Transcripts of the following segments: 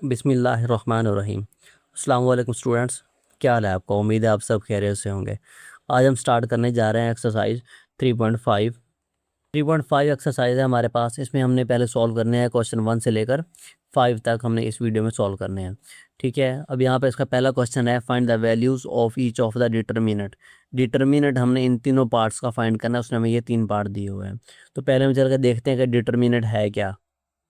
बिस्मिल्लाहिर्रहमानिर्रहीम। अस्सलाम वालेकुम स्टूडेंट्स, क्या हाल है आपका? उम्मीद है आप सब खैरियत से होंगे। आज हम स्टार्ट करने जा रहे हैं एक्सरसाइज 3.5। 3.5 एक्सरसाइज है हमारे पास। इसमें हमने पहले सॉल्व करने हैं क्वेश्चन 1 से लेकर 5 तक हमने इस वीडियो में सॉल्व करने हैं। ठीक है, अब यहाँ पे इसका पहला क्वेश्चन है, find the values of each of the determinant. Determinant हमने इन तीनों पार्ट्स का फाइंड करना है, उसने हमें ये 3 पार्ट दिए हुए हैं। तो पहले हम चल कर देखते हैं कि डिटर्मिनेंट है क्या।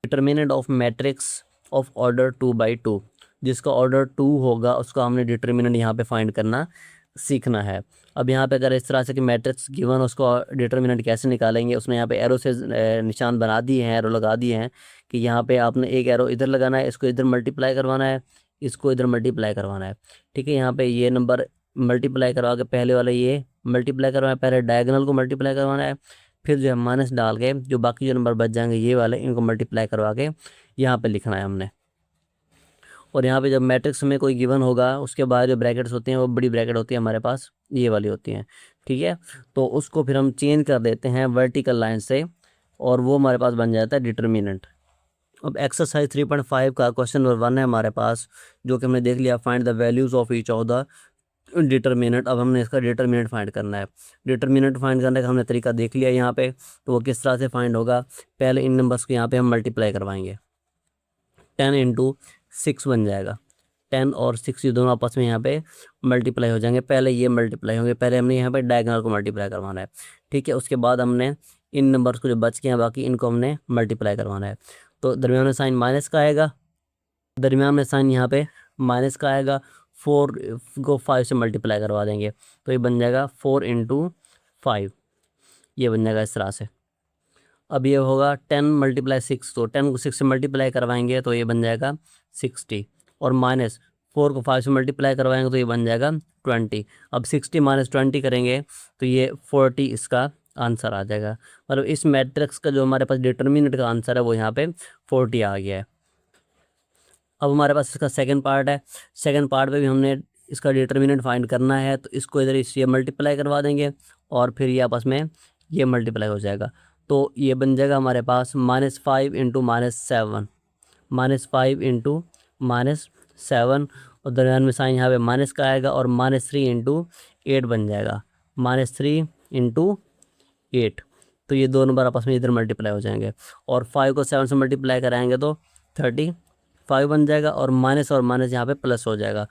Determinant of matrix of order 2/2, जिसका ऑर्डर 2 होगा उसका हमने डिटर्मिनेंट यहाँ पे फाइंड करना सीखना है। अब यहाँ पे अगर इस तरह से कि मैट्रिक्स गिवन, उसको डिटर्मिनेंट कैसे निकालेंगे, उसने यहाँ पे एरो से निशान बना दिए हैं, एरो लगा दिए हैं कि यहाँ पे आपने एक एरो इधर लगाना है, इसको इधर मल्टीप्लाई करवाना है, इसको इधर मल्टीप्लाई करवाना है। ठीक है, यहाँ पे ये नंबर मल्टीप्लाई करवा के पहले वाला ये मल्टीप्लाई करवाना है, पहले डायगोनल को मल्टीप्लाई करवाना है, फिर जो है माइनस डाल के जो बाकी जो नंबर बच जाएंगे ये वाले, इनको मल्टीप्लाई करवा के यहाँ पे लिखना है हमने। और यहाँ पे जब मैट्रिक्स में कोई गिवन होगा उसके बाद जो ब्रैकेट्स होती हैं वो बड़ी ब्रैकेट होती है हमारे पास, ये वाली होती हैं। ठीक है, तो उसको फिर हम चेंज कर देते हैं वर्टिकल लाइन से और वो हमारे पास बन जाता है डिटर्मिनेंट। अब एक्सरसाइज 3.5 का क्वेश्चन नंबर 1 है हमारे पास, जो कि हमने देख लिया, find the values of each of the determinant. अब हमने इसका डिटर्मिनेंट फाइंड करना है। डिटर्मिनेंट फाइंड करने का हमने तरीका देख लिया यहाँ पे, तो वो किस तरह से फाइंड होगा। पहले इन नंबर्स को यहाँ पे हम मल्टीप्लाई करवाएंगे। 10 इंटू 6 बन जाएगा। 10 और 6 ये दोनों आपस में यहाँ पे मल्टीप्लाई हो जाएंगे। पहले ये मल्टीप्लाई होंगे, पहले हमने यहाँ पे डायगोनल को मल्टीप्लाई करवाना है। ठीक है, उसके बाद हमने इन नंबर्स को जो बच के हैं बाकी, इनको हमने मल्टीप्लाई करवाना है। तो दरमियान में साइन माइनस का आएगा, दरमियान में साइन यहाँ पे माइनस का आएगा। 4 को 5 से मल्टीप्लाई करवा देंगे तो ये बन जाएगा 4 इंटू 5, ये बन जाएगा इस तरह से। अब ये होगा 10 मल्टीप्लाई 6, तो 10 को 6 से मल्टीप्लाई करवाएंगे तो ये बन जाएगा 60, और माइनस 4 को 5 से मल्टीप्लाई करवाएंगे तो ये बन जाएगा 20। अब 60 माइनस 20 करेंगे तो ये 40 इसका आंसर आ जाएगा। मतलब इस मैट्रिक्स का जो हमारे पास डिटर्मिनेंट का आंसर है वो यहाँ पे 40 आ गया है। अब हमारे पास इसका सेकंड पार्ट है। सेकंड पार्ट में भी हमने इसका डिटर्मिनेंट फाइंड करना है, तो इसको इधर इससे मल्टीप्लाई करवा देंगे और फिर ये आपस में ये मल्टीप्लाई हो जाएगा। तो ये बन जाएगा हमारे पास -5 इंटू -7, -5 इंटू -7, और दरमियान में साइन यहाँ पे माइनस का आएगा, और -3 इंटू 8 बन जाएगा, -3 इंटू 8। तो ये दो नंबर आपस में इधर मल्टीप्लाई हो जाएंगे, और 5 को 7 से मल्टीप्लाई कराएंगे तो 35 बन जाएगा, और माइनस यहाँ पे प्लस हो जाएगा।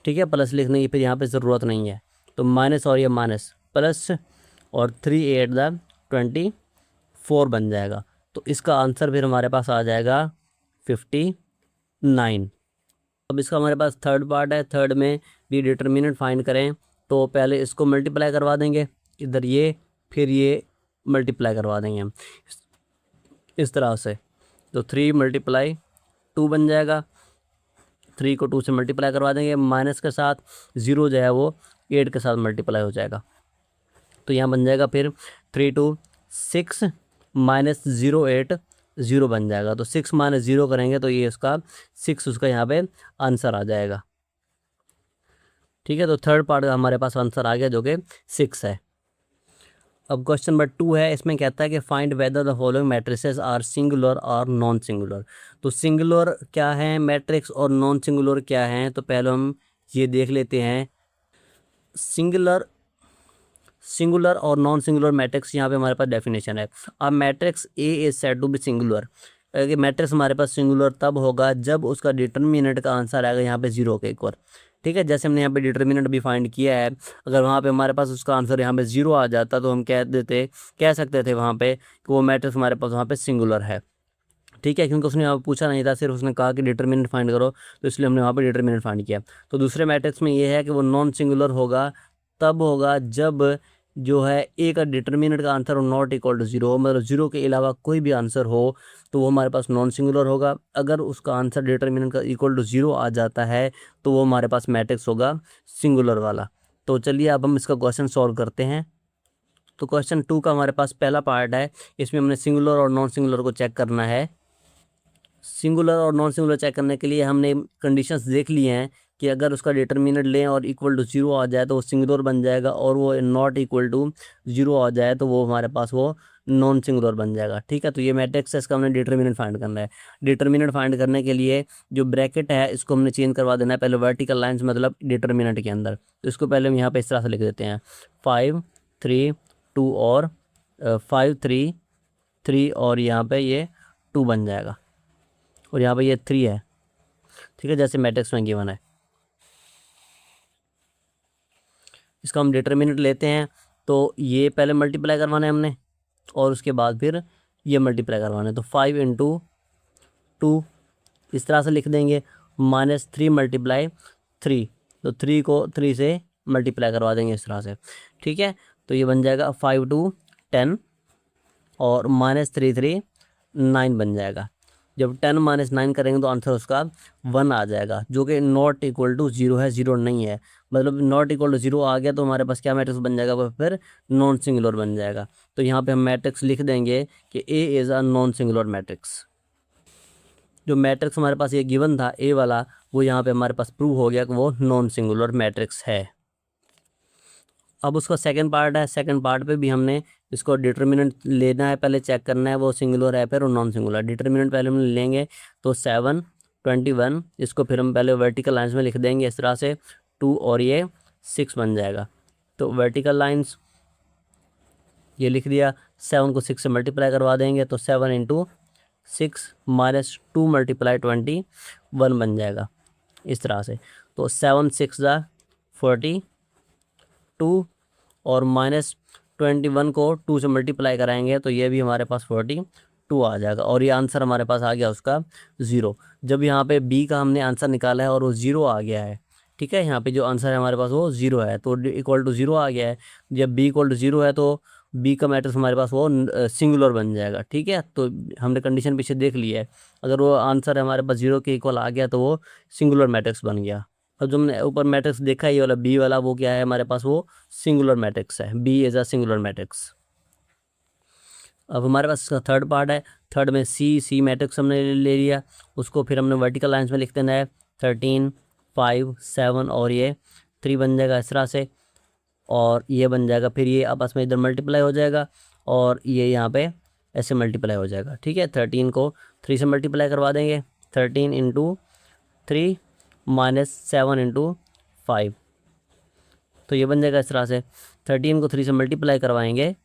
ठीक है, प्लस लिखने की फिर यहाँ पे ज़रूरत नहीं है, तो माइनस और ये माइनस प्लस, और 3 8 द 24 बन जाएगा। तो इसका आंसर फिर हमारे पास आ जाएगा 59। अब इसका हमारे पास थर्ड पार्ट है। थर्ड में भी डिटर्मिनेंट फाइंड करें, तो पहले इसको मल्टीप्लाई करवा देंगे इधर ये, फिर ये मल्टीप्लाई करवा देंगे हम इस तरह से। तो 3 × 2 बन जाएगा, 3 को 2 से मल्टीप्लाई करवा देंगे, माइनस के साथ 0 जो है वो 8 के साथ मल्टीप्लाई हो जाएगा। तो यहाँ बन जाएगा फिर 3 2 6 -0 8 0 बन जाएगा। तो 6 - 0 करेंगे तो ये इसका 6 उसका यहाँ पे आंसर आ जाएगा। ठीक है, तो थर्ड पार्ट का हमारे पास आंसर आ गया जो कि 6 है। अब क्वेश्चन नंबर 2 है, इसमें कहता है कि find whether the following matrices are singular और नॉन सिंगुलर। तो सिंगुलर क्या है मैट्रिक्स और नॉन सिंगुलर क्या है, तो पहले हम ये देख लेते हैं। सिंगुलर और नॉन सिंगुलर मैट्रिक्स यहाँ पे हमारे पास डेफिनेशन है। अब matrix A is said to be singular. Matrix हमारे पास सिंगुलर तब होगा जब उसका डिटर्मिनेंट का आंसर आएगा यहाँ पे 0 के इक्वल। ठीक है, जैसे हमने यहाँ पे डिटर्मिनेंट भी फाइंड किया है, अगर वहाँ पे हमारे पास उसका आंसर यहाँ पे 0 आ जाता तो हम कह सकते थे वहाँ पे कि वो मैट्रिक्स हमारे पास वहाँ पे सिंगुलर है। ठीक है, क्योंकि उसने यहाँ पे पूछा नहीं था, सिर्फ उसने कहा कि डिटर्मिनेंट फाइंड करो, तो इसलिए हमने वहाँ पे डिटर्मिनेंट फाइंड किया। तो दूसरे मैट्रिक्स में ये है कि वो नॉन सिंगुलर होगा तब होगा जब जो है ए का डिटर्मिनेंट का आंसर हो नॉट इक्वल टू 0, मतलब 0 के अलावा कोई भी आंसर हो तो वो हमारे पास नॉन सिंगुलर होगा। अगर उसका आंसर डिटर्मिनेंट का इक्वल टू 0 आ जाता है तो वो हमारे पास मैट्रिक्स होगा सिंगुलर वाला। तो चलिए अब हम इसका क्वेश्चन सॉल्व करते हैं। तो क्वेश्चन 2 का हमारे पास पहला पार्ट है, इसमें हमने सिंगुलर और नॉन सिंगुलर को चेक करना है। सिंगुलर और नॉन सिंगुलर चेक करने के लिए हमने कंडीशंस देख लिए हैं कि अगर उसका डिटर्मिनेंट लें और इक्वल टू 0 आ जाए तो वो सिंगुलर बन जाएगा, और वो नॉट इक्वल टू 0 आ जाए तो वो हमारे पास वो नॉन सिंगुलर बन जाएगा। ठीक है, तो ये मैट्रिक्स है, इसका हमने डिटर्मिनेंट फाइंड करना है। डिटर्मिनेंट फाइंड करने के लिए जो ब्रैकेट है इसको हमने चेंज करवा देना है पहले वर्टिकल लाइंस मतलब डिटर्मिनेंट के अंदर। तो इसको पहले हम यहाँ पे इस तरह से लिख देते हैं 5 3 2 और 5 3 3 और यहाँ पे ये 2 बन जाएगा और यहाँ पे ये 3 है। ठीक है, जैसे मैट्रिक्स में गिवन है। इसका हम डिटर्मिनेंट लेते हैं तो ये पहले मल्टीप्लाई करवाना है हमने और उसके बाद फिर ये मल्टीप्लाई करवाना है। तो 5 × 2 इस तरह से लिख देंगे -3 × 3, तो 3 को 3 से मल्टीप्लाई करवा देंगे इस तरह से। ठीक है, तो ये बन जाएगा 5 2 10 और -3 3 9 बन जाएगा। जब 10 - 9 करेंगे तो आंसर उसका 1 आ जाएगा, जो कि नॉट इक्वल टू 0 है, 0 नहीं है। मतलब नॉट इक्वल टू 0 आ गया तो हमारे पास क्या मैट्रिक्स बन जाएगा, वो फिर नॉन सिंगुलर बन जाएगा। तो यहाँ पे हम मैट्रिक्स लिख देंगे कि ए is a non singular matrix. जो मैट्रिक्स हमारे पास ये गिवन था ए वाला, वो यहाँ पे हमारे पास प्रूव हो गया कि वो नॉन सिंगुलर मैट्रिक्स है। अब उसका सेकंड पार्ट है, सेकंड पार्ट पे भी हमने इसको डिटर्मिनेंट लेना है, पहले चेक करना है वो सिंगुलर है फिर वो नॉन सिंगुलर। डिटर्मिनेंट पहले हम लेंगे तो 7 21, इसको फिर हम पहले वर्टिकल लाइंस में लिख देंगे इस तरह से 2 और ये 6 बन जाएगा। तो वर्टिकल लाइंस ये लिख दिया, 7 को 6 से मल्टीप्लाई करवा देंगे तो 7 × 6 -2 × 21 बन जाएगा इस तरह से। तो 7 6 42 और -21 को 2 से मल्टीप्लाई कराएंगे तो ये भी हमारे पास 42 आ जाएगा और ये आंसर हमारे पास आ गया उसका 0। जब यहाँ पे बी का हमने आंसर निकाला है और वो 0 आ गया है, ठीक है, यहाँ पे जो आंसर है हमारे पास वो 0 है, तो इक्वल टू 0 आ गया है। जब बी इक्वल टू 0 है तो बी का मैट्रिक्स हमारे पास वो सिंगुलर बन जाएगा। ठीक है, तो हमने कंडीशन पीछे देख ली है, अगर वो आंसर हमारे पास 0 के इक्वल आ गया तो वो सिंगुलर मैट्रिक्स बन गया। अब जो हमने ऊपर मैट्रिक्स देखा है ये वाला बी वाला, वो क्या है हमारे पास, वो सिंगुलर मैट्रिक्स है। B is a singular matrix. अब हमारे पास थर्ड पार्ट है, थर्ड में सी मैट्रिक्स हमने ले लिया, उसको फिर हमने वर्टिकल लाइंस में लिख देना है 13 5 7 और ये 3 बन जाएगा इस तरह से, और ये बन जाएगा फिर ये आपस में इधर मल्टीप्लाई हो जाएगा और ये यहाँ पे ऐसे मल्टीप्लाई हो जाएगा। ठीक है, 13 को 3 से मल्टीप्लाई करवा देंगे, 13 × 3 -7 × 5, तो ये बन जाएगा इस तरह से। 13 को 3 से मल्टीप्लाई करवाएंगे,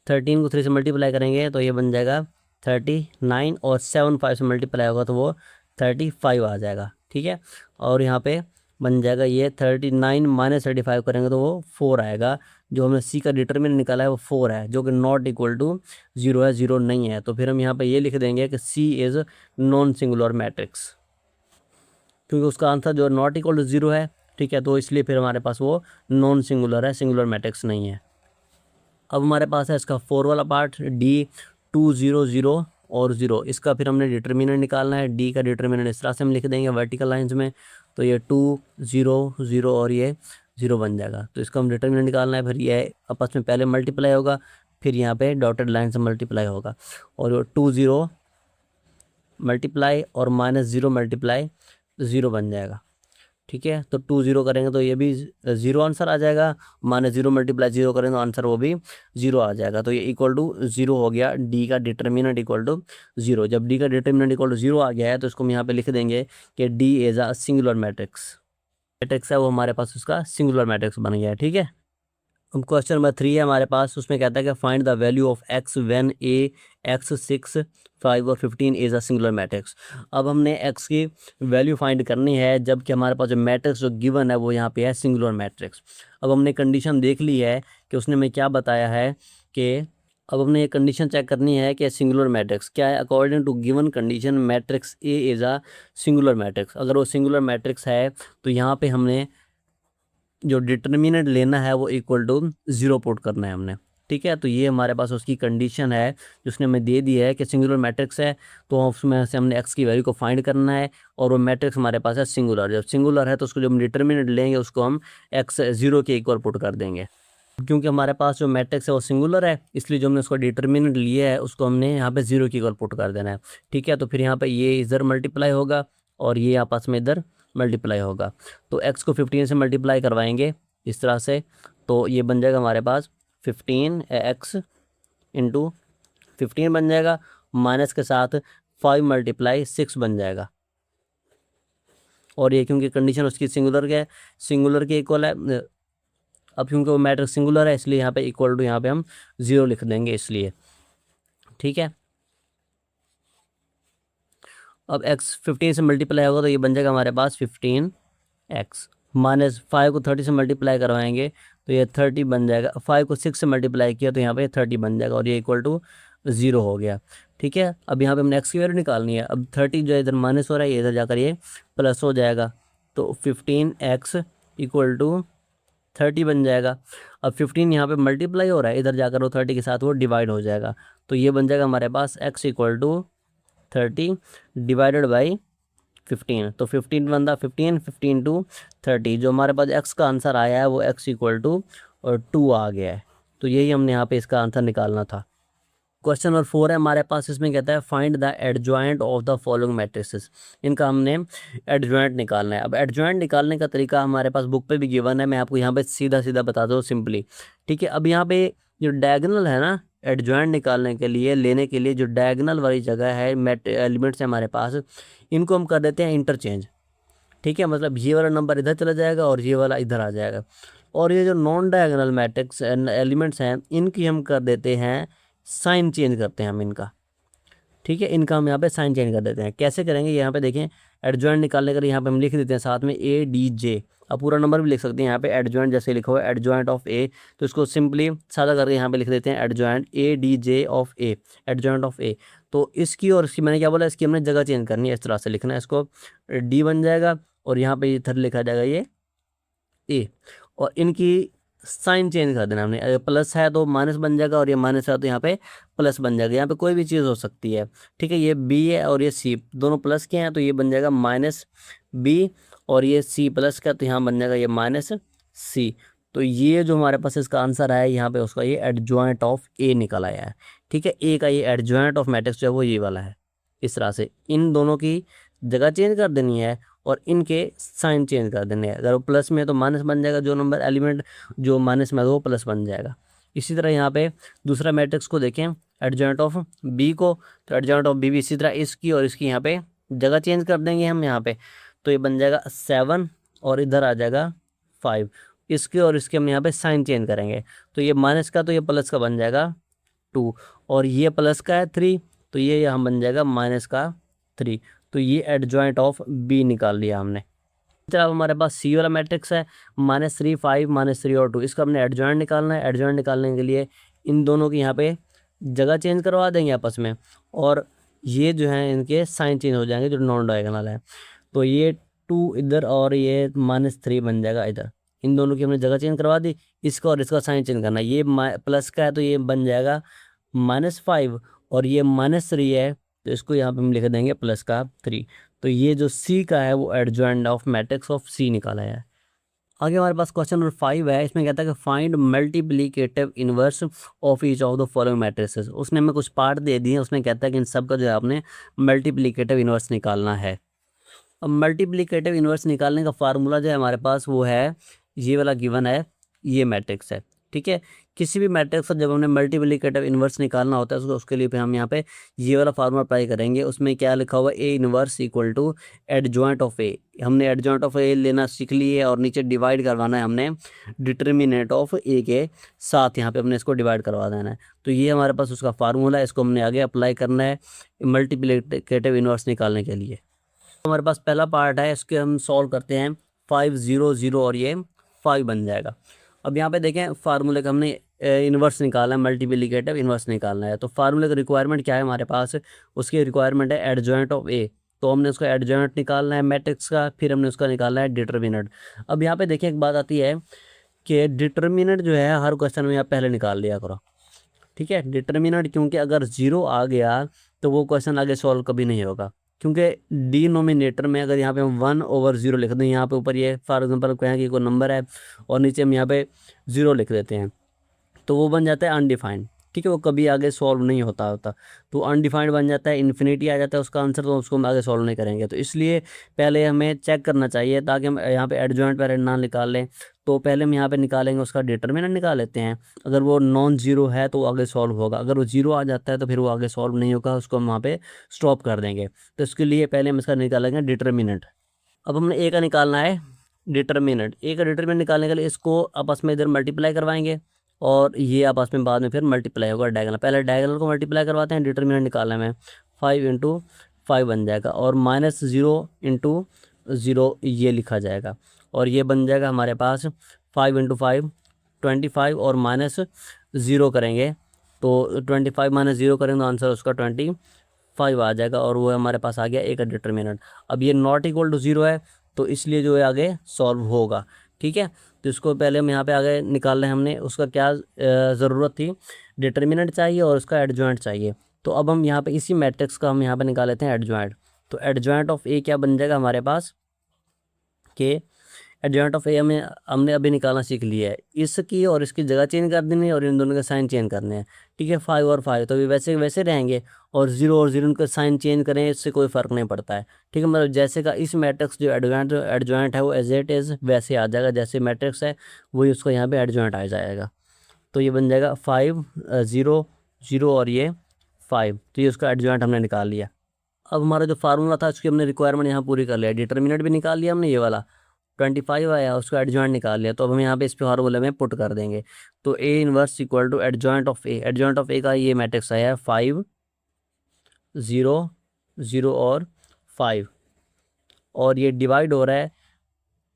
13 को 3 से मल्टीप्लाई करेंगे तो ये बन जाएगा 39 और 7 5 से मल्टीप्लाई होगा तो वो 35 आ जाएगा। ठीक है, और यहाँ पे बन जाएगा ये 39 - 35 करेंगे तो वो 4 आएगा। जो हमने सी का डिटर्मिनेंट निकाला है वो 4 है, जो कि नॉट इक्वल टू 0 है, 0 नहीं है। तो फिर हम यहाँ पे ये लिख देंगे कि सी इज़ नॉन सिंगुलर मैट्रिक्स, क्योंकि उसका आंसर जो नॉट इक्वल टू 0 है। ठीक है, तो इसलिए फिर हमारे पास वो नॉन सिंगुलर है, सिंगुलर मैट्रिक्स नहीं है। अब हमारे पास है इसका 4 वाला पार्ट, D 2 0 0 और 0, इसका फिर हमने डिटर्मिनेंट निकालना है। D का डिटर्मिनेंट इस तरह से हम लिख देंगे वर्टिकल लाइंस में, तो ये 2 0 0 और ये 0 बन जाएगा। तो इसका हम डिटर्मिनेंट निकालना है, फिर ये आपस में पहले मल्टीप्लाई होगा, फिर यहाँ पे डॉटेड लाइन से मल्टीप्लाई होगा, और 2 0 मल्टीप्लाई और -0 मल्टीप्लाई 0 बन जाएगा। ठीक है, तो 2 0 करेंगे तो ये भी 0 आंसर आ जाएगा, -0 × 0 करेंगे तो आंसर वो भी 0 आ जाएगा। तो ये इक्वल टू 0 हो गया, डी का डिटर्मिनेंट इक्वल टू 0। जब डी का डिटर्मिनेंट इक्वल टू 0 आ गया है तो इसको हम यहाँ पे लिख देंगे कि D is a singular matrix. Matrix है वो हमारे पास उसका सिंगुलर मैट्रिक्स बन गया है। ठीक है, अब क्वेश्चन नंबर 3 है हमारे पास, उसमें कहता है कि find the value of x when a x 6 5 और 15 इज़ अ सिंगुलर मैट्रिक्स। अब हमने x की वैल्यू फाइंड करनी है जबकि हमारे पास जो मैट्रिक्स जो गिवन है वो यहाँ पे है सिंगुलर मैट्रिक्स। अब हमने कंडीशन देख ली है कि उसने हमें क्या बताया है कि अब हमने ये कंडीशन चेक करनी है कि सिंगुलर मैट्रिक्स क्या है। According to given condition matrix A is a singular matrix. अगर वो सिंगुलर मैट्रिक्स है तो यहाँ पे हमने जो डिटर्मिनेंट लेना है वो इक्वल टू 0 पुट करना है हमने। ठीक है, तो ये हमारे पास उसकी कंडीशन है जिसने हमें दे दी है कि सिंगुलर मैट्रिक्स है, तो उसमें से हमने x की वैल्यू को फाइंड करना है और वो मैट्रिक्स हमारे पास है सिंगुलर। जब सिंगुलर है तो उसको जो हम डिटर्मिनेंट लेंगे उसको हम x 0 के इक्वल पुट कर देंगे। क्योंकि हमारे पास जो मैट्रिक्स है वो सिंगुलर है, इसलिए जो हमने उसको डिटर्मिनेंट लिया है उसको हमने यहाँ पे 0 के इक्वल पुट कर देना है। ठीक है, तो फिर यहाँ पे ये इधर मल्टीप्लाई होगा और ये आपस में इधर मल्टीप्लाई होगा, तो x को 15 से मल्टीप्लाई करवाएंगे इस तरह से, तो ये बन जाएगा हमारे पास 15x इंटू 15 बन जाएगा, माइनस के साथ 5 मल्टीप्लाई 6 बन जाएगा। और ये क्योंकि कंडीशन उसकी सिंगुलर के है, सिंगुलर के इक्वल है, अब क्योंकि वो मैट्रिक्स सिंगुलर है इसलिए यहाँ पे इक्वल टू यहाँ पे हम 0 लिख देंगे इसलिए। ठीक है, अब x 15 से मल्टीप्लाई होगा तो ये बन जाएगा हमारे पास 15x, माइनस 5 को 30 से मल्टीप्लाई करवाएंगे तो ये 30 बन जाएगा, 5 को 6 से मल्टीप्लाई किया तो यहाँ पे 30 बन जाएगा और ये इक्वल टू 0 हो गया। ठीक है, अब यहाँ पे हमने x की वैल्यू निकालनी है। अब 30 जो है इधर माइनस हो रहा है, ये इधर जाकर ये प्लस हो जाएगा, तो 15x इक्वल टू 30 बन जाएगा। अब 15 यहाँ पे मल्टीप्लाई हो रहा है, इधर जाकर वो 30 के साथ वो डिवाइड हो जाएगा, तो ये बन जाएगा हमारे पास x equal to 30 divided by 15, तो 15 बनता 15 टू 30, जो हमारे पास x का आंसर आया है वो x इक्वल टू 2 आ गया है। तो यही हमने यहाँ पे इसका आंसर निकालना था। क्वेश्चन नंबर 4 है हमारे पास, इसमें कहता है find the adjoint of the following matrices. इनका हमने एडजॉइंट निकालना है। अब एडजॉइंट निकालने का तरीका हमारे पास बुक पे भी गिवन है, मैं आपको यहाँ पे सीधा सीधा बता दूँ सिंपली। ठीक है, अब यहाँ पे जो डायगोनल है ना, एडजॉइंट निकालने के लिए लेने के लिए जो डायगोनल वाली जगह है एलिमेंट्स है हमारे पास, इनको हम कर देते हैं इंटरचेंज। ठीक है, मतलब ये वाला नंबर इधर चला जाएगा और ये वाला इधर आ जाएगा, और ये जो नॉन डायगोनल मैट्रिक्स एलिमेंट्स हैं इनकी हम कर देते हैं साइन चेंज करते हैं हम इनका। ठीक है, इनका हम यहाँ पे साइन चेंज कर देते हैं। कैसे करेंगे, यहाँ पे देखें एडजॉइंट निकालने के लिए यहाँ पे हम लिख देते हैं साथ में ADJ। अब पूरा नंबर भी लिख सकते हैं यहाँ पे, एडजॉइंट जैसे लिखा हुआ है एडजॉइंट ऑफ A, तो इसको सिंपली सादा करके यहाँ पे लिख देते हैं adjoint ADJ of A, adjoint of A। तो इसकी और इसकी मैंने क्या बोला, इसकी हमने जगह चेंज करनी है, इस तरह से लिखना है, इसको D बन जाएगा और यहाँ पे इधर लिखा जाएगा ये A, और इनकी साइन चेंज कर देना हमने। अगर प्लस है तो माइनस बन जाएगा और ये माइनस है तो यहाँ पे प्लस बन जाएगा। यहाँ पे कोई भी चीज़ हो सकती है। ठीक है, ये B है और ये C दोनों प्लस के हैं तो ये बन जाएगा माइनस B, और ये C प्लस का तो यहाँ बन जाएगा ये माइनस C। तो ये जो हमारे पास इसका आंसर आया यहाँ पे उसका ये एडजॉइंट ऑफ A निकल आया है। ठीक है, A का ये एडजॉइंट ऑफ मैट्रिक्स जो है वो ये वाला है। इस तरह से इन दोनों की जगह चेंज कर देनी है और इनके साइन चेंज कर देने हैं। अगर वो प्लस में है तो माइनस बन जाएगा, जो नंबर एलिमेंट जो माइनस में है वो प्लस बन जाएगा। इसी तरह यहाँ पे दूसरा मैट्रिक्स को देखें, एडजॉइंट ऑफ बी को, तो एडजॉइंट ऑफ बी भी इसी तरह इसकी और इसकी यहाँ पे जगह चेंज कर देंगे हम यहाँ पे, तो ये बन जाएगा 7 और इधर आ जाएगा 5। इसके और इसके हम यहाँ पे साइन चेंज करेंगे, तो ये माइनस का तो ये प्लस का बन जाएगा 2, और ये प्लस का है 3 तो ये यहाँ बन जाएगा माइनस का 3। तो ये एडजॉइंट ऑफ बी निकाल लिया हमने। अब हमारे पास सी वाला मैट्रिक्स है -3 5 -3 और 2, इसका हमने एडजॉइंट निकालना है। एडजॉइंट निकालने के लिए इन दोनों की यहाँ पे जगह चेंज करवा देंगे आपस में, और ये जो है इनके साइन चेंज हो जाएंगे जो नॉन डायगोनल है। तो ये 2 इधर और ये -3 बन जाएगा इधर। इन दोनों की हमने जगह चेंज करवा दी, इसका और इसका साइन चेंज करना है। ये प्लस का है तो ये बन जाएगा -5, और ये -3 है तो इसको यहाँ पे हम लिख देंगे प्लस का 3। तो ये जो सी का है वो एडजॉइंट ऑफ मैट्रिक्स ऑफ सी निकाला है। आगे हमारे पास क्वेश्चन नंबर 5 है, इसमें कहता है कि find multiplicative inverse of each of the following matrices. उसने हमें कुछ पार्ट दे दिए, उसने कहता है कि इन सब का जो है आपने मल्टीप्लिकेटिव इनवर्स निकालना है। अब मल्टीप्लिकेटिव इनवर्स निकालने का फार्मूला जो है हमारे पास वो है ये वाला गिवन है, ये मैट्रिक्स है। ठीक है, किसी भी मैट्रिक्स का जब हमने मल्टीप्लिकेटिव इनवर्स निकालना होता है उसके लिए फिर हम यहाँ पे ये वाला फार्मूला अप्लाई करेंगे। उसमें क्या लिखा हुआ है, A inverse equal to adjoint of A. हमने एडजॉइंट ऑफ ए लेना सीख लिए है और नीचे डिवाइड करवाना है हमने डिटर्मिनेंट ऑफ ए के साथ, यहाँ पे हमने इसको डिवाइड करवा देना है। तो ये हमारे पास उसका फार्मूला है, इसको हमने आगे अप्लाई करना है मल्टीप्लिकेटिव इनवर्स निकालने के लिए। हमारे पास पहला पार्ट है, इसके हम सॉल्व करते हैं 5 0 0 और ये 5 बन जाएगा। अब यहाँ पे देखें फार्मूले का हमने इन्वर्स निकालना है, मल्टीप्लिकेटिव इन्वर्स निकालना है। तो फार्मूले का रिक्वायरमेंट क्या है हमारे पास, उसकी रिक्वायरमेंट है एडजॉइंट ऑफ ए। तो हमने उसका एडजॉइंट निकालना है मैट्रिक्स का, फिर हमने उसका निकालना है डिटर्मिनेंट। अब यहाँ पे देखिए एक बात आती है कि डिटर्मिनेंट जो है हर क्वेश्चन में आप पहले निकाल लिया करो। ठीक है, डिटर्मिनेंट, क्योंकि अगर 0 आ गया तो वो क्वेश्चन आगे सॉल्व कभी नहीं होगा, क्योंकि डिनोमिनेटर में अगर यहाँ पे हम 1/0 लिख दें, यहाँ पे ऊपर ये फॉर एग्जांपल कहें कि कोई नंबर है और नीचे हम यहाँ पे 0 लिख देते हैं तो वो बन जाता है अनडिफाइंड। ठीक है, वो कभी आगे सॉल्व नहीं होता। तो अनडिफाइंड बन जाता है, इन्फिनिटी आ जाता है उसका आंसर, तो उसको हम आगे सॉल्व नहीं करेंगे। तो इसलिए पहले हमें चेक करना चाहिए, ताकि हम यहाँ पे एडजॉइंट पैरेंट ना निकाल लें। तो पहले हम यहाँ पे निकालेंगे, उसका डिटर्मिनेंट निकाल लेते हैं। अगर वो नॉन जीरो है तो वो आगे सॉल्व होगा, अगर वो जीरो आ जाता है तो फिर वो आगे सॉल्व नहीं होगा, उसको हम वहाँ पे स्टॉप कर देंगे। तो इसके लिए पहले हम इसका निकालेंगे डिटर्मिनेंट। अब हमने ए का निकालना है डिटर्मिनेंट। ए का डिटर्मिनेंट निकालने के लिए इसको आपस में इधर मल्टीप्लाई करवाएंगे, और ये आपस में बाद में फिर मल्टीप्लाई होगा डायगोनल। पहले डायगोनल को मल्टीप्लाई करवाते हैं डिटर्मिनेंट निकालने में। 5 × 5 बन जाएगा, और -0 × 0 ये लिखा जाएगा, और ये बन जाएगा हमारे पास 5 × 5 25, और -0 करेंगे तो 25 -0 करेंगे तो आंसर उसका 25 आ जाएगा, और वो हमारे पास आ गया ए का डिटर्मिनेंट। अब ये नॉट इक्वल टू 0 है, तो इसलिए जो है आगे सॉल्व होगा। ठीक है, तो इसको पहले हम यहाँ पे आगे निकाल रहे हैं। हमने उसका क्या ज़रूरत थी, डिटर्मिनेंट चाहिए और उसका एडजॉइंट चाहिए। तो अब हम यहाँ पे इसी मैट्रिक्स का हम यहाँ पे निकाल लेते हैं एडजॉइंट। तो एडजॉइंट ऑफ ए क्या बन जाएगा हमारे पास, के एडजॉइंट ऑफ ए हमने अभी निकालना सीख लिया है। इसकी और इसकी जगह चेंज कर देनी है, और इन दोनों के साइन चेंज करने हैं। ठीक है, 5 और 5 तो ये वैसे वैसे रहेंगे, और 0 और 0 उनका साइन चेंज करें, इससे कोई फ़र्क नहीं पड़ता है। ठीक है, मतलब जैसे का इस मैट्रिक्स जो एडजॉइंट है वो एज इट इज़ वैसे आ जाएगा, जैसे मैट्रिक्स है वही उसको यहाँ पे एडजॉइंट आ जाएगा। तो ये बन जाएगा 5 0 0 और ये 5, तो ये उसका एडजॉइंट हमने निकाल लिया। अब हमारा जो फार्मूला था उसकी हमने रिक्वायरमेंट यहाँ पूरी कर लिया, डिटर्मिनेंट भी निकाल लिया हमने, ये वाला 25 आया, उसका एडजॉइंट निकाल लिया। तो अब हम यहाँ पे इस फार्मूले में पुट कर देंगे। तो A inverse equal to adjoint of A. Adjoint of A का ये मैट्रिक्स आया है 5 0 0 और 5, और ये डिवाइड हो रहा है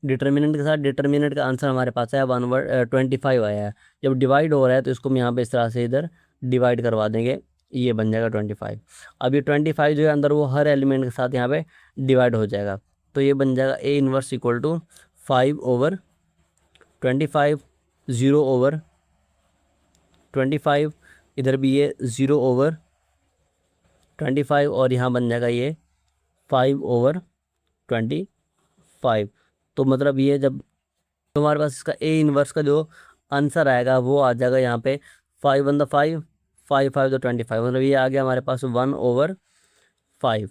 डिटर्मिनेंट के साथ। डिटर्मिनेंट का आंसर हमारे पास आया 25 आया है। जब डिवाइड हो रहा है तो इसको हम यहाँ पे इस तरह से इधर डिवाइड करवा देंगे, ये बन जाएगा 25। अब ये 25 जो है अंदर वो हर एलिमेंट के साथ यहाँ पे डिवाइड हो जाएगा। तो ये बन जाएगा ए इनवर्स इक्वल टू 5/25, 0/25, इधर भी ये 0/25, और यहाँ बन जाएगा ये 5/25। तो मतलब ये जब तो हमारे पास इसका ए इनवर्स का जो आंसर आएगा वो आ जाएगा यहाँ पे 5/5, 5 5 तो 25, मतलब ये आ गया हमारे पास 1/5।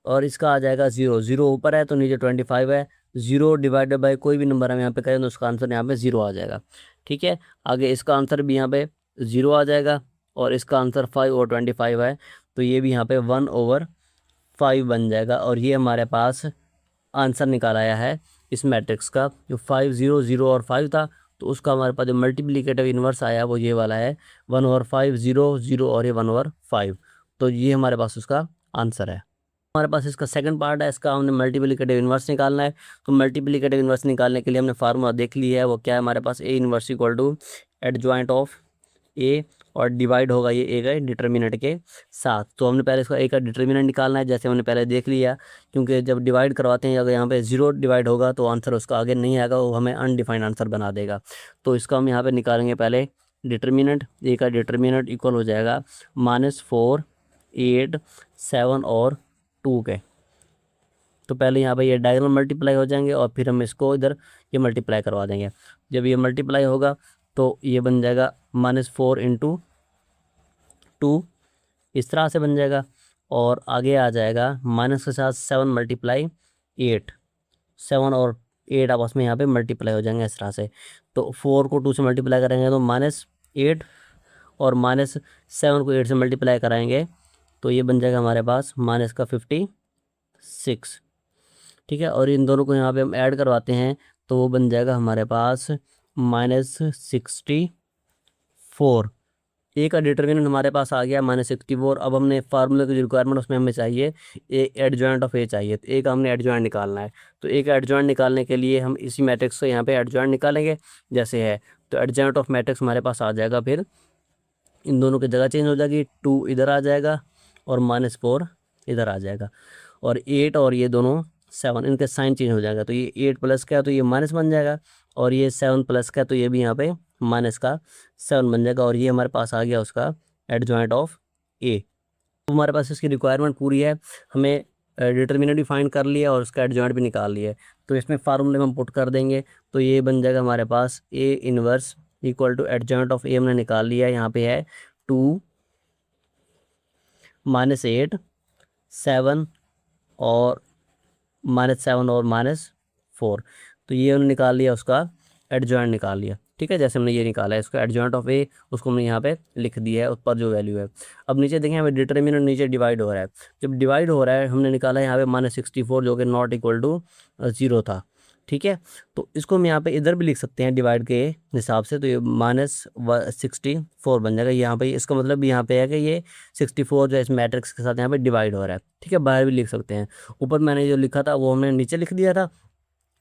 और इसका आ जाएगा 0 0 ऊपर है तो नीचे 25 है। 0 डिवाइडेड बाय कोई भी नंबर हम यहाँ पे करें तो उसका आंसर यहाँ पे 0 आ जाएगा। ठीक है, आगे इसका आंसर भी यहाँ पे 0 आ जाएगा, और इसका आंसर 5 और 25 है, तो ये भी यहाँ पे 1/5 बन जाएगा। और ये हमारे पास आंसर निकाल आया है इस मैट्रिक्स का, जो 5 0 0 और 5 था, तो उसका हमारे पास जो मल्टीप्लिकेटिव इन्वर्स आया वो ये वाला है 1/5 0 0 और ये 1/5। तो ये हमारे पास उसका आंसर है। हमारे पास इसका सेकंड पार्ट है, इसका हमने मल्टीप्लिकेटिव इन्वर्स निकालना है। तो मल्टीप्लिकेटिव इन्वर्स निकालने के लिए हमने फार्मूला देख लिया है, वो क्या है हमारे पास, A inverse equal to adjoint of A, और डिवाइड होगा ये ए का डिटर्मिनेंट के साथ। तो हमने पहले इसका ए का डिटर्मिनेंट निकालना है, जैसे हमने पहले देख लिया, क्योंकि जब डिवाइड करवाते हैं अगर यहाँ पे 0 डिवाइड होगा तो आंसर उसका आगे नहीं आएगा, वो हमें अनडिफाइंड आंसर बना देगा। तो इसका हम यहाँ पे निकालेंगे पहले डिटर्मिनेंट। ए का डिटर्मिनेंट इक्वल हो जाएगा -4 8 7 और 2 के। तो पहले यहाँ पे ये डायगोनल मल्टीप्लाई हो जाएंगे, और फिर हम इसको इधर ये मल्टीप्लाई करवा देंगे। जब ये मल्टीप्लाई होगा तो ये बन जाएगा -4 × 2, इस तरह से बन जाएगा। और आगे आ जाएगा माइनस के साथ 7 × 8, 7 और 8 आपस में यहाँ पे मल्टीप्लाई हो जाएंगे इस तरह से। तो 4 को 2 से मल्टीप्लाई करेंगे तो -8, और -7 को 8 से मल्टीप्लाई कराएंगे तो ये बन जाएगा हमारे पास -56। ठीक है, और इन दोनों को यहाँ पे हम ऐड करवाते हैं तो वो बन जाएगा हमारे पास -64। ए का डिटर्मिनेंट हमारे पास आ गया -64। अब हमने फार्मूले की रिक्वायरमेंट उसमें हमें चाहिए ए एडजॉइंट ऑफ ए चाहिए, तो ए का हमने एडजॉइंट निकालना है। तो ए का एडजॉइंट निकालने के लिए हम इसी मैट्रिक्स से यहाँ पे एडजॉइंट निकालेंगे जैसे है। तो एडजॉइंट ऑफ मैट्रिक्स हमारे पास आ जाएगा, फिर इन दोनों की जगह चेंज हो जाएगी, 2 इधर आ जाएगा और -4 इधर आ जाएगा, और 8 और ये दोनों 7 इनके साइन चेंज हो जाएगा। तो ये 8 प्लस का है तो ये माइनस बन जाएगा, और ये 7 प्लस का है तो ये भी यहाँ पे माइनस का 7 बन जाएगा, और ये हमारे पास आ गया उसका एडजॉइंट ऑफ ए। तो हमारे पास इसकी रिक्वायरमेंट पूरी है, हमें डिटर्मिनेंट भी फाइंड कर लिया और उसका एडजॉइंट भी निकाल लिया है। तो इसमें फार्मूले में हम पुट कर देंगे, तो ये बन जाएगा हमारे पास A inverse equal to adjoint of A हमने निकाल लिया है, यहाँ पे है 2 -8 7 और -7 और -4। तो ये उन्होंने निकाल लिया, उसका एडजॉइंट निकाल लिया। ठीक है, जैसे हमने ये निकाला है इसका एडजॉइंट ऑफ ए, उसको हमने यहाँ पे लिख दिया है, उस पर जो वैल्यू है। अब नीचे देखें हमें डिटर्मिनेंट नीचे डिवाइड हो रहा है। जब डिवाइड हो रहा है हमने निकाला है यहाँ पे -64 जो कि नॉट इक्वल टू 0 था। ठीक है, तो इसको हम यहाँ पे इधर भी लिख सकते हैं डिवाइड के हिसाब से, तो ये -64 बन जाएगा यहाँ पे। इसका मतलब यहाँ पे है कि ये 64 जो है इस मैट्रिक्स के साथ यहाँ पे डिवाइड हो रहा है। ठीक है, बाहर भी लिख सकते हैं। ऊपर मैंने जो लिखा था वो हमने नीचे लिख दिया था,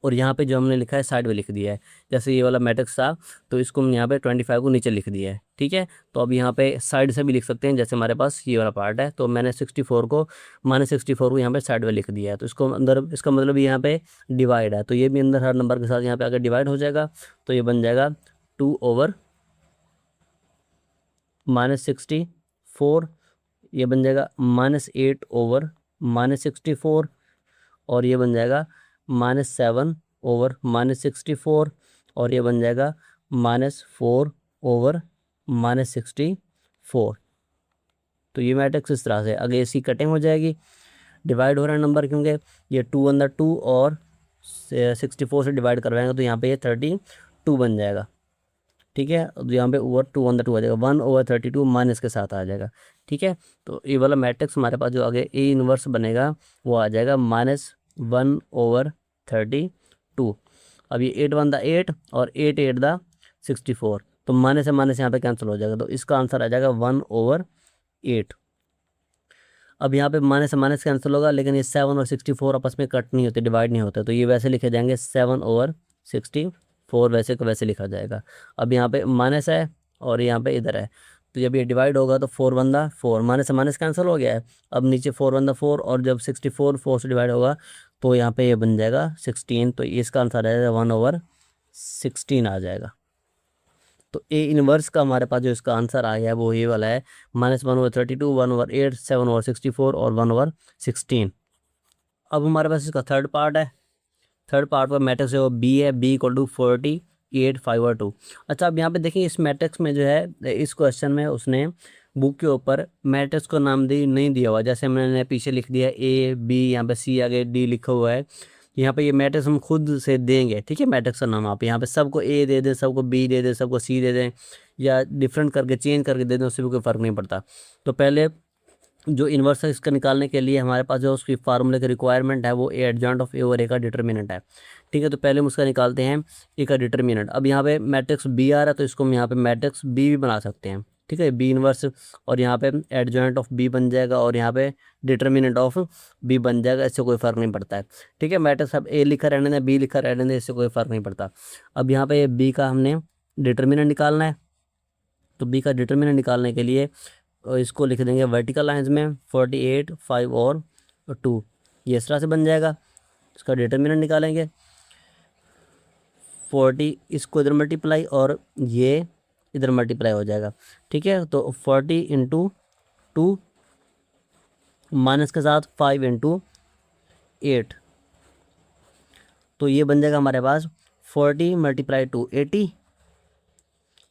और यहाँ पे जो हमने लिखा है साइड में लिख दिया है। जैसे ये वाला मैट्रिक्स था तो इसको हम यहाँ पे 25 को नीचे लिख दिया है। ठीक है, तो अब यहाँ पे साइड से भी लिख सकते हैं, जैसे हमारे पास ये वाला पार्ट है, तो मैंने -64 को यहाँ पे साइड में लिख दिया है। तो इसको अंदर, इसका मतलब यहाँ पे डिवाइड है, तो ये भी अंदर हर नंबर के साथ यहाँ पे आकर डिवाइड हो जाएगा। तो ये बन जाएगा 2/-64, ये बन जाएगा -8/-64, और ये बन जाएगा -7/-64, और ये बन जाएगा -4/-64। तो ये मैट्रिक्स इस तरह से, अगर इसकी कटिंग हो जाएगी, डिवाइड हो रहा है नंबर, क्योंकि ये 2/2 और 64 से डिवाइड करवाएंगे तो यहाँ पे ये 32 बन जाएगा। ठीक है, तो यहाँ पे ओवर 2/2 आ जाएगा, 1/32 माइनस के साथ आ जाएगा। ठीक है, तो ये वाला मैट्रिक्स हमारे पास जो आगे ए इनवर्स बनेगा वो आ जाएगा -1/32। अब ये 8 और 8 तो माइनस से माइनस यहाँ पे कैंसिल हो जाएगा, तो इसका आंसर आ जाएगा 1/8। अब यहाँ पे माइनस से माइनस कैंसिल होगा, लेकिन ये 7 और 64 आपस में कट नहीं होते, डिवाइड नहीं होते, तो ये वैसे लिखे जाएंगे 7/64, वैसे को वैसे लिखा जाएगा। अब यहाँ पे माइनस है और यहाँ पे इधर है, तो जब ये डिवाइड होगा तो 4/4, माइनस से माइनस कैंसिल हो गया है। अब नीचे 4/4, और जब 64 4 से डिवाइड होगा तो यहाँ पे ये बन जाएगा 16, तो इसका आंसर आ जाएगा 1/16 आ जाएगा। तो ए इनवर्स का हमारे पास जो इसका आंसर आ गया है वो ये वाला है, -1/32, 1/8, 7/64 और 1/16। अब हमारे पास इसका थर्ड पार्ट है। थर्ड पार्ट पर मैट्रिक्स जो बी है, B = 48, 5 और 2। अच्छा, अब यहाँ पे देखिए इस मैट्रिक्स में जो है, इस क्वेश्चन में उसने बुक के ऊपर मैट्रिक्स को नाम नहीं दिया हुआ, जैसे मैंने पीछे लिख दिया A B, यहाँ पे C आगे D लिखा हुआ है। यहाँ पे ये मैट्रिक्स हम खुद से देंगे। ठीक है, मैट्रिक्स का नाम आप यहाँ पे सबको A दे दें, सबको B दे दें, सबको C दे दें, या डिफरेंट करके चेंज करके दे दें, उससे भी कोई फ़र्क नहीं पड़ता। तो पहले जो इन्वर्स है इसका निकालने के लिए हमारे पास जो उसकी फार्मूले की रिक्वायरमेंट है वो ए एडजॉइंट ऑफ ए और ए का डिटर्मिनेंट है। ठीक है, तो पहले हम उसका निकालते हैं ए का डिटर्मिनेंट। अब यहाँ पे मैट्रिक्स बी आ रहा है, तो इसको हम यहाँ पे मैट्रिक्स बी भी बना सकते हैं। ठीक है, बी इनवर्स, और यहाँ पे एडजॉइंट ऑफ बी बन जाएगा, और यहाँ पे डिटर्मिनेंट ऑफ बी बन जाएगा, इससे कोई फ़र्क नहीं पड़ता है। ठीक है, मैट्रिक्स अब ए लिखा रहने दें, बी लिखा रहने दें, इससे कोई फ़र्क नहीं पड़ता। अब यहाँ पे बी का हमने डिटर्मिनेंट निकालना है, तो बी का डिटर्मिनेंट निकालने के लिए इसको लिख देंगे वर्टिकल लाइंस में 48, 5 और 2, ये इस तरह से बन जाएगा। इसका डिटर्मिनेंट निकालेंगे, 40 इसको इधर मल्टीप्लाई और ये इधर मल्टीप्लाई हो जाएगा। ठीक है, तो 40 × 2 माइनस के साथ 5 × 8, तो ये बन जाएगा हमारे पास 40 × 2 80,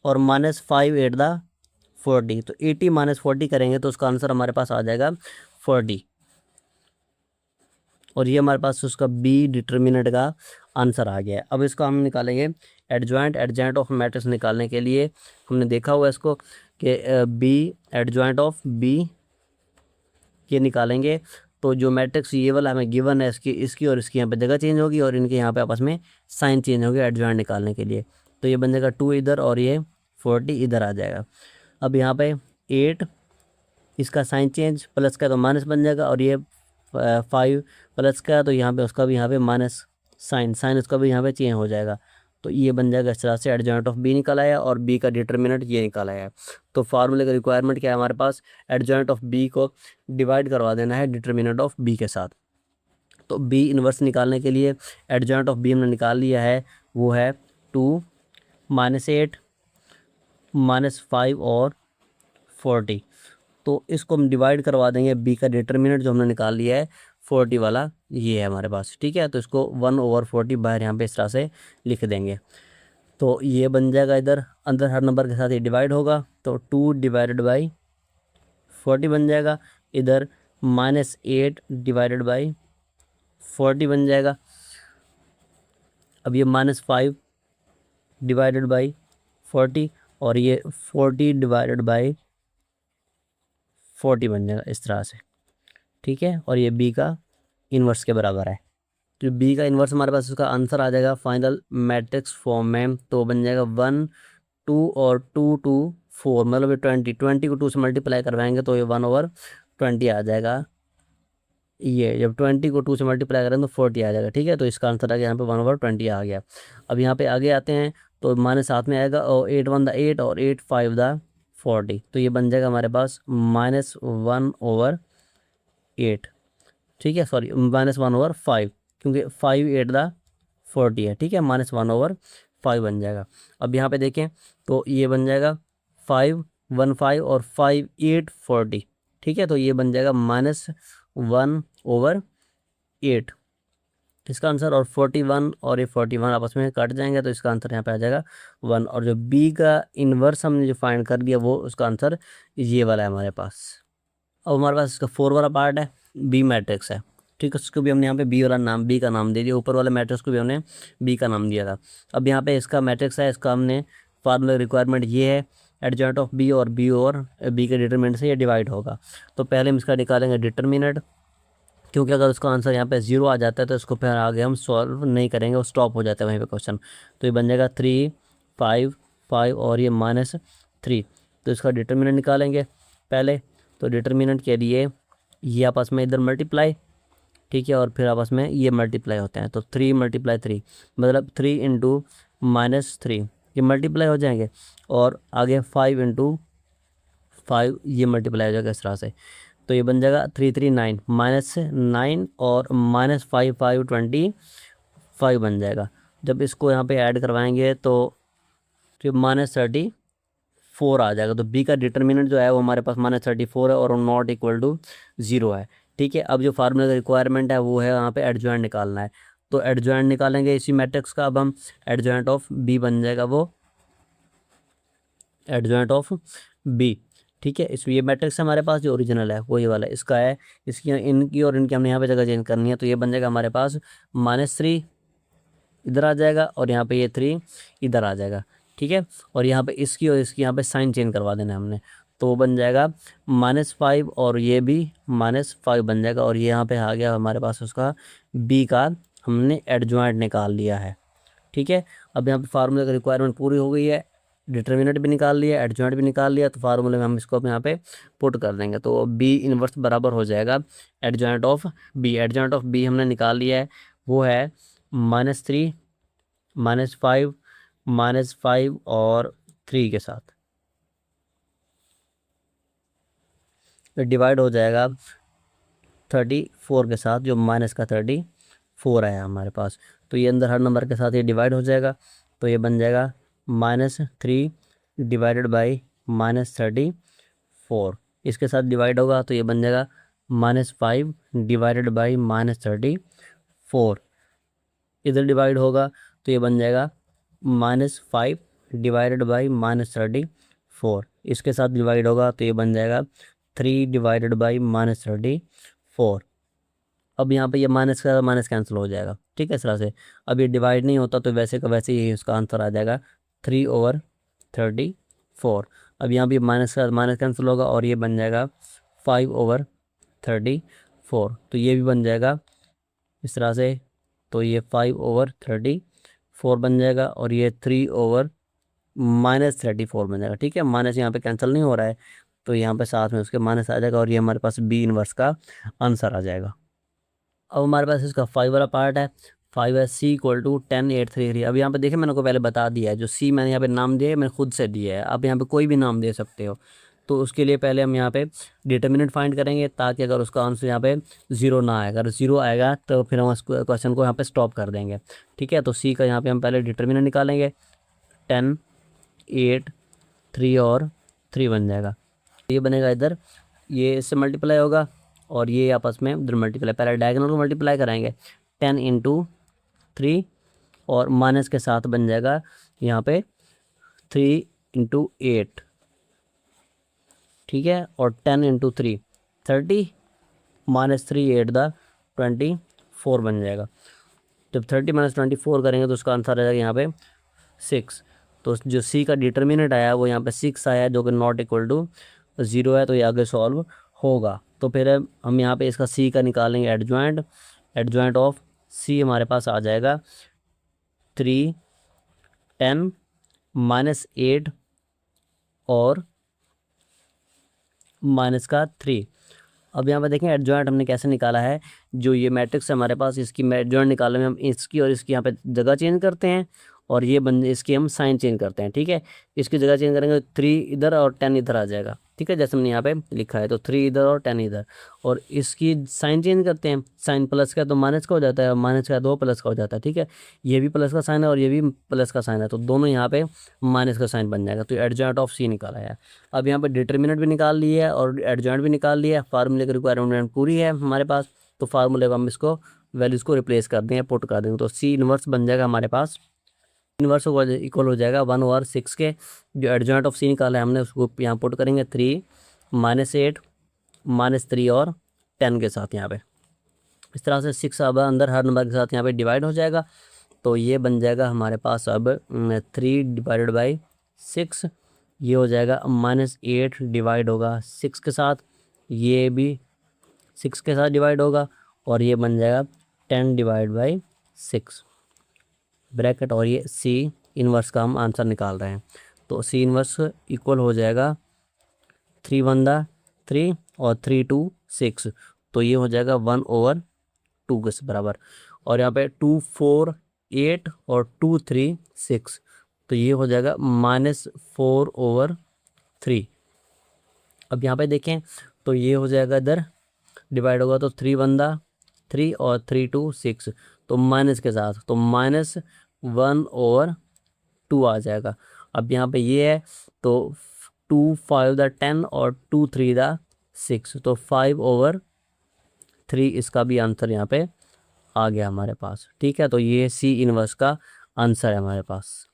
और -5 8 द 40, तो 80 - 40 करेंगे तो उसका आंसर हमारे पास आ जाएगा 40, और ये हमारे पास उसका बी डिटर्मिनेंट का आंसर आ गया है। अब इसको हम निकालेंगे एडजॉइंट ऑफ मैट्रिक्स निकालने के लिए हमने देखा हुआ है इसको कि बी एडजॉइंट ऑफ बी ये निकालेंगे, तो जो मैट्रिक्स ये वाला हमें गिवन है इसकी और इसकी यहाँ पे जगह चेंज होगी, और इनके यहाँ पे आपस में साइन चेंज होगी एडजॉइंट निकालने के लिए। तो ये बन जाएगा 2 इधर और ये 40 इधर आ जाएगा। अब यहाँ पे 8 इसका साइन चेंज, प्लस का तो माइनस बन जाएगा, और ये 5 प्लस का, तो यहाँ पे उसका भी यहाँ पे माइनस साइन उसका भी यहाँ पे चेंज हो जाएगा। तो ये बन जाएगा इस तरह से एडजॉइंट ऑफ बी निकाला है, और बी का डिटर्मिनेंट ये निकाला है। तो फार्मूले का रिक्वायरमेंट क्या है हमारे पास, एडजॉइंट ऑफ बी को डिवाइड करवा देना है डिटर्मिनेंट ऑफ बी के साथ। तो बी इनवर्स निकालने के लिए एडजॉइंट ऑफ बी हमने निकाल लिया है, वो है 2 -8 -5 और 40। तो इसको हम डिवाइड करवा देंगे, बी का डिटर्मिनेंट जो हमने निकाल लिया है 40 वाला ये है हमारे पास। ठीक है, तो इसको 1/40 बाहर यहाँ पे इस तरह से लिख देंगे। तो ये बन जाएगा इधर अंदर हर नंबर के साथ ये डिवाइड होगा, तो 2 डिवाइडेड बाई 40 बन जाएगा। इधर -8 डिवाइडेड बाई 40 बन जाएगा। अब ये -5 डिवाइडेड बाई 40 और ये 40 डिवाइडेड बाई 40 बन जाएगा इस तरह से, ठीक है। और ये बी का इन्वर्स के बराबर है। तो बी का इन्वर्स हमारे पास उसका आंसर आ जाएगा फाइनल मैट्रिक्स फॉर्म में, तो बन जाएगा 1 2 और 2 2 4, मतलब ये 20 को 2 से मल्टीप्लाई करवाएंगे तो ये 1/20 आ जाएगा। ये जब 20 को 2 से मल्टीप्लाई करें तो 40 आ जाएगा, ठीक है। तो इसका आंसर आ गया यहाँ पे 1/20 आ गया। अब यहाँ पे आगे आते हैं तो माइनस साथ में आएगा और 8 1 द 8 और 8 5 द 40, तो ये बन जाएगा हमारे पास -1/8, ठीक है। सॉरी -1/5, क्योंकि 5 8 द 40 है, ठीक है। -1/5 बन जाएगा। अब यहाँ पे देखें तो ये बन जाएगा 5 1 5 और 5 8 40, ठीक है। तो ये बन जाएगा -1/8 इसका आंसर। और 41 और ये 41 आपस में कट जाएंगे तो इसका आंसर यहाँ पे आ जाएगा 1। और जो बी का इन्वर्स हमने जो फाइंड कर दिया वो उसका आंसर ये वाला है हमारे पास। अब हमारे पास इसका 4 वाला पार्ट है, बी मैट्रिक्स है, ठीक है। उसको भी हमने यहाँ पे बी वाला नाम, बी का नाम दे दिया। ऊपर वाले मैट्रिक्स को भी हमने बी का नाम दिया था। अब यहाँ पे इसका मैट्रिक्स है, इसका हमने फार्मूला रिक्वायरमेंट ये है, एडजॉइंट ऑफ बी और बी के डिटरमिनेंट से ये डिवाइड होगा। तो पहले हम इसका निकालेंगे डिटरमिनेंट, क्योंकि अगर उसका आंसर यहाँ पे 0 आ जाता है तो इसको फिर आगे हम सॉल्व नहीं करेंगे, वो स्टॉप हो जाता है वहीं पे क्वेश्चन। तो ये बन जाएगा 3 5 5 और ये -3। तो इसका डिटरमिनेंट निकालेंगे पहले। तो डिटरमिनेंट के लिए ये आपस में इधर मल्टीप्लाई, ठीक है, और फिर आपस में ये मल्टीप्लाई होते हैं। तो 3 × 3 मतलब 3 × -3 ये मल्टीप्लाई हो जाएंगे, और आगे 5 × 5 ये मल्टीप्लाई हो जाएगा इस तरह से। तो ये बन जाएगा 3 3 9 -9 और -5 5 25 बन जाएगा। जब इसको यहाँ पे ऐड करवाएंगे तो फिर -34 आ जाएगा। तो बी का डिटरमिनेंट जो है वो हमारे पास -34 है और नॉट इक्वल टू 0 है, ठीक है। अब जो फार्मूला का रिक्वायरमेंट है वो है यहाँ पे एडजॉइंट निकालना है। तो एडजॉइंट निकालेंगे इसी मैट्रिक्स का। अब हम एडजॉइंट ऑफ बी बन जाएगा वो एडजॉइंट ऑफ बी, ठीक है। इस ये मैट्रिक्स हमारे पास जो ओरिजिनल है वो ये वाला है, इसका है। इसकी इनकी और इनकी हमने यहाँ पे जगह चेंज करनी है। तो ये बन जाएगा हमारे पास -3 इधर आ जाएगा और यहाँ पे ये 3 इधर आ जाएगा, ठीक है। और यहाँ पे इसकी और इसकी यहाँ पे साइन चेंज करवा देना है हमने। तो वो बन जाएगा -5 और ये भी -5 बन जाएगा। और ये यहाँ पे आ गया हमारे पास उसका बी का हमने एडजॉइंट निकाल लिया है, ठीक है। अब यहाँ पे फार्मूले का रिक्वायरमेंट पूरी हो गई है, डिटरमिनेंट भी निकाल लिया, एडजॉइंट भी निकाल लिया। तो फार्मूले में हम इसको अब यहाँ पे पुट कर देंगे। तो बी इनवर्स बराबर हो जाएगा adjoint of B. Adjoint of B हमने निकाल लिया है, वो है -3 -5 -5 और 3 के साथ। तो डिवाइड हो जाएगा 34 के साथ, जो माइनस का 34 आया हमारे पास। तो ये अंदर हर नंबर के साथ ये डिवाइड हो जाएगा। तो ये बन जाएगा -3 डिवाइडेड बाई -34। इसके साथ डिवाइड होगा तो ये बन जाएगा -5 डिवाइडेड बाई -34। इधर डिवाइड होगा तो ये बन जाएगा -5 डिवाइडेड बाई -34। इसके साथ डिवाइड होगा तो ये बन जाएगा 3 डिवाइडेड बाई -34। अब यहाँ पे ये माइनस का माइनस कैंसिल हो जाएगा, ठीक है, इस तरह से। अब ये डिवाइड नहीं होता तो वैसे का वैसे ही उसका आंसर आ जाएगा 3/34। अब यहाँ पे माइनस का माइनस कैंसिल होगा और ये बन जाएगा 5/34। तो ये भी बन जाएगा इस तरह से। तो ये 5/34 बन जाएगा और ये 3/-34 बन जाएगा, ठीक है। माइनस यहाँ पे कैंसिल नहीं हो रहा है तो यहाँ पे साथ में उसके माइनस आ जाएगा और ये हमारे पास बी इनवर्स का आंसर आ जाएगा। अब हमारे पास इसका 5 वाला पार्ट है। 5 है C = 10 8 3 3। अब यहाँ पे देखिए मैंने को पहले बता दिया है, जो C मैंने यहाँ पे नाम दिया है मैंने खुद से दिया है। आप यहाँ पे कोई भी नाम दे सकते हो। तो उसके लिए पहले हम यहाँ पे डिटरमिनेंट फाइंड करेंगे, ताकि अगर उसका आंसर यहाँ पे 0 ना आएगा। अगर 0 आएगा तो फिर हम उस क्वेश्चन को यहाँ पे स्टॉप कर देंगे, ठीक है। तो C का यहाँ पे हम पहले डिटरमिनेंट निकालेंगे। 10 8 3 और 3 बन जाएगा। ये बनेगा इधर, ये इससे मल्टीप्लाई होगा और ये आपस में उधर मल्टीप्लाई, पहले डायगोनल को मल्टीप्लाई कराएंगे। 10 × 3 और माइनस के साथ बन जाएगा यहाँ पे 3 × 8, ठीक है, और 10 × 3 30 -3 8 द 24 बन जाएगा। जब 30 - 24 करेंगे तो उसका आंसर आ जाएगा यहाँ पे 6। तो जो सी का डिटर्मिनेंट आया वो यहाँ पे 6 आया, जो कि नॉट इक्वल टू 0 है, तो ये आगे सॉल्व होगा। तो फिर हम यहाँ पे इसका सी का निकालेंगे एडजॉइंट। एडजॉइंट ऑफ सी हमारे पास आ जाएगा 3 10 -8 और -3। अब यहाँ पे देखें एडजॉइंट हमने कैसे निकाला है। जो ये मैट्रिक्स है हमारे पास, इसकी एडजॉइंट निकालने में हम इसकी और इसकी यहाँ पे जगह चेंज करते हैं, और ये इसकी हम साइन चेंज करते हैं, ठीक है। इसकी जगह चेंज करेंगे तो 3 इधर और 10 इधर आ जाएगा, ठीक है, जैसे हमने यहाँ पे लिखा है। तो 3 इधर और 10 इधर, और इसकी साइन चेंज करते हैं। साइन प्लस का तो माइनस का हो जाता है, और माइनस का तो प्लस का हो जाता है, ठीक है। ये भी प्लस का साइन है और ये भी प्लस का साइन है, तो दोनों यहाँ पे माइनस का साइन बन जाएगा। तो एडजॉइंट ऑफ सी निकाला है। अब यहाँ पे डिटर्मिनेंट भी निकाल लिया है और एडजॉइंट भी निकाल लिया है। फार्मूले की रिक्वायरमेंट पूरी है हमारे पास, तो फार्मूले को हम इसको वैल्यूज़ को रिप्लेस कर देंगे, पुट कर देंगे। तो सी इनवर्स बन जाएगा हमारे पास, इनवर्स इक्वल हो जाएगा 1/6 के। जो एडजॉइंट ऑफ सी निकाला है हमने उसको यहाँ पुट करेंगे 3 -8 -3 और 10 के साथ यहाँ पे। इस तरह से 6 अब अंदर हर नंबर के साथ यहाँ पे डिवाइड हो जाएगा। तो ये बन जाएगा हमारे पास अब 3/6। ये हो जाएगा -8 डिवाइड होगा 6 के साथ, ये भी 6 के साथ डिवाइड होगा, और ये बन जाएगा 10/6 ब्रैकेट। और ये सी इनवर्स का हम आंसर निकाल रहे हैं। तो सी इनवर्स इक्वल हो जाएगा 3 1 3 और 3 2 6, तो ये हो जाएगा 1/2 के बराबर। और यहाँ पे 2 4 8 और 2 3 6, तो ये हो जाएगा -4/3। अब यहाँ पे देखें तो ये हो जाएगा इधर डिवाइड होगा, तो 3 1 3 और 3 2 6, तो माइनस के साथ, तो -1/2 आ जाएगा। अब यहाँ पे ये है, तो 2 5 10 और 2 3 6, तो 5/3 इसका भी आंसर यहाँ पे आ गया हमारे पास, ठीक है। तो ये सी इनवर्स का आंसर है हमारे पास।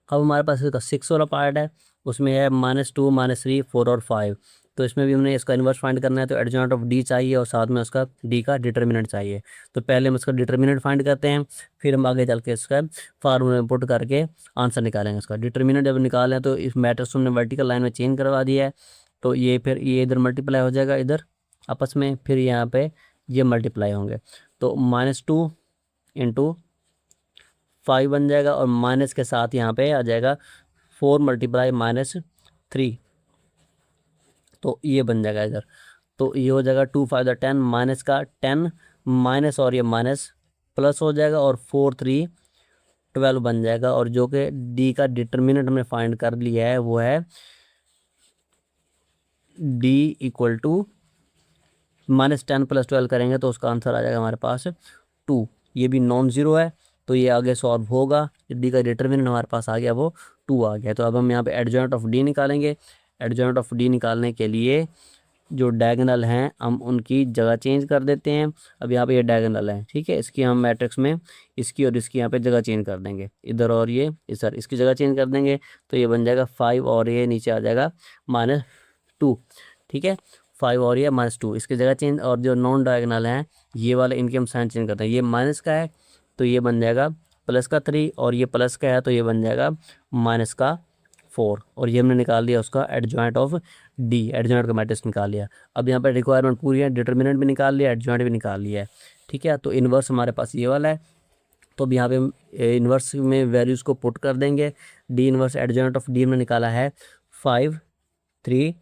अब हमारे पास इसका 6 वाला पार्ट है, उसमें है -2 -3 4 और 5। तो इसमें भी हमने इसका इन्वर्स फाइंड करना है, तो एडजॉइंट ऑफ डी चाहिए और साथ में उसका डी का डिटर्मिनेंट चाहिए। तो पहले हम इसका डिटर्मिनेंट फाइंड करते हैं, फिर हम आगे चल के इसका फार्मूला पुट करके आंसर निकालेंगे। इसका डिटर्मिनेंट जब निकालें तो इस मैट्रिक्स हमने वर्टिकल लाइन में चेंज करवा दिया है, तो ये फिर ये इधर मल्टीप्लाई हो जाएगा इधर आपस में, फिर यहाँ पे ये मल्टीप्लाई होंगे। तो -2 × 5 बन जाएगा, और माइनस के साथ यहाँ पे आ जाएगा 4 × -3, तो ये बन जाएगा इधर। तो ये हो जाएगा 2 5 10 माइनस का 10 माइनस, और ये माइनस प्लस हो जाएगा, और 4 3 12 बन जाएगा। और जो कि डी का डिटर्मिनेंट हमने फाइंड कर लिया है वो है डी इक्वल टू -10 + 12 करेंगे तो उसका आंसर आ जाएगा हमारे पास 2। ये भी नॉन ज़ीरो है, तो ये आगे सॉल्व होगा। डी का डिटर्मिनेंट हमारे पास आ गया, वो 2 आ गया। तो अब हम यहाँ पे एडजॉइंट ऑफ डी निकालेंगे। एडजॉइंट ऑफ डी निकालने के लिए जो डायगोनल हैं हम उनकी जगह चेंज कर देते हैं। अब यहाँ पे ये डायगोनल है, ठीक है, इसकी हम मैट्रिक्स में इसकी और इसकी यहाँ पे जगह चेंज कर देंगे, इधर और ये इधर इसकी जगह चेंज कर देंगे। तो ये बन जाएगा 5 और ये नीचे आ जाएगा -2, ठीक है, 5 और ये -2 इसकी जगह चेंज। और जो नॉन डायगोनल हैं ये वाले, इनके हम साइन चेंज करते हैं। ये माइनस का है तो ये बन जाएगा +3, और ये प्लस का है तो ये बन जाएगा -4। और ये हमने निकाल लिया उसका एडजॉइंट ऑफ डी, एडजॉइंट का मैट्रिक्स निकाल लिया। अब यहाँ पर रिक्वायरमेंट पूरी है, डिटर्मिनेंट भी निकाल लिया, एडजॉइंट भी निकाल लिया है, ठीक है। तो इन्वर्स हमारे पास ये वाला है, तो अब यहाँ पे हम इन्वर्स में वैल्यूज़ को पुट कर देंगे। D inverse adjoint of D में निकाला है 5 3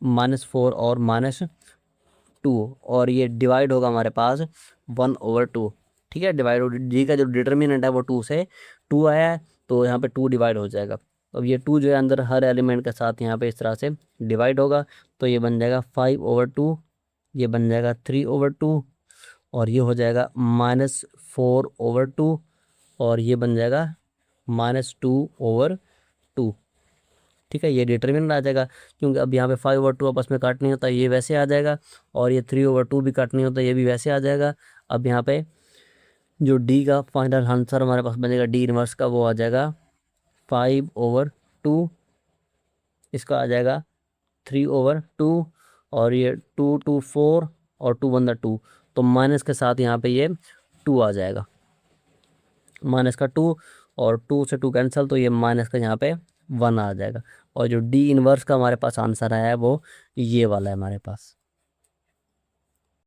-4 और -2, और ये डिवाइड होगा हमारे पास 1/2, ठीक है। डिवाइड डी का जो डिटर्मिनेंट है वो 2 से 2 आया है, तो यहाँ पे 2 डिवाइड हो जाएगा। अब ये 2 जो है अंदर हर एलिमेंट के साथ यहाँ पे इस तरह से डिवाइड होगा, तो ये बन जाएगा 5/2, ये बन जाएगा 3/2, और ये हो जाएगा -4/2, और ये बन जाएगा -2/2, ठीक है। ये डिटर्मिनेंट आ जाएगा, क्योंकि अब यहाँ पे 5/2 आपस में काट नहीं होता, ये वैसे आ जाएगा, और ये 3/2 भी काट नहीं होता, ये भी वैसे आ जाएगा। अब यहाँ पे जो डी का फाइनल आंसर हमारे पास बनेगा डी इनवर्स का, वो आ जाएगा 5/2, इसका आ जाएगा 3/2, और ये 2/4 और 2/2, तो माइनस के साथ यहाँ पे ये 2 आ जाएगा, माइनस का 2 और 2 से 2 कैंसिल, तो ये माइनस का यहाँ पे 1 आ जाएगा। और जो डी इनवर्स का हमारे पास आंसर आया है वो ये वाला है हमारे पास।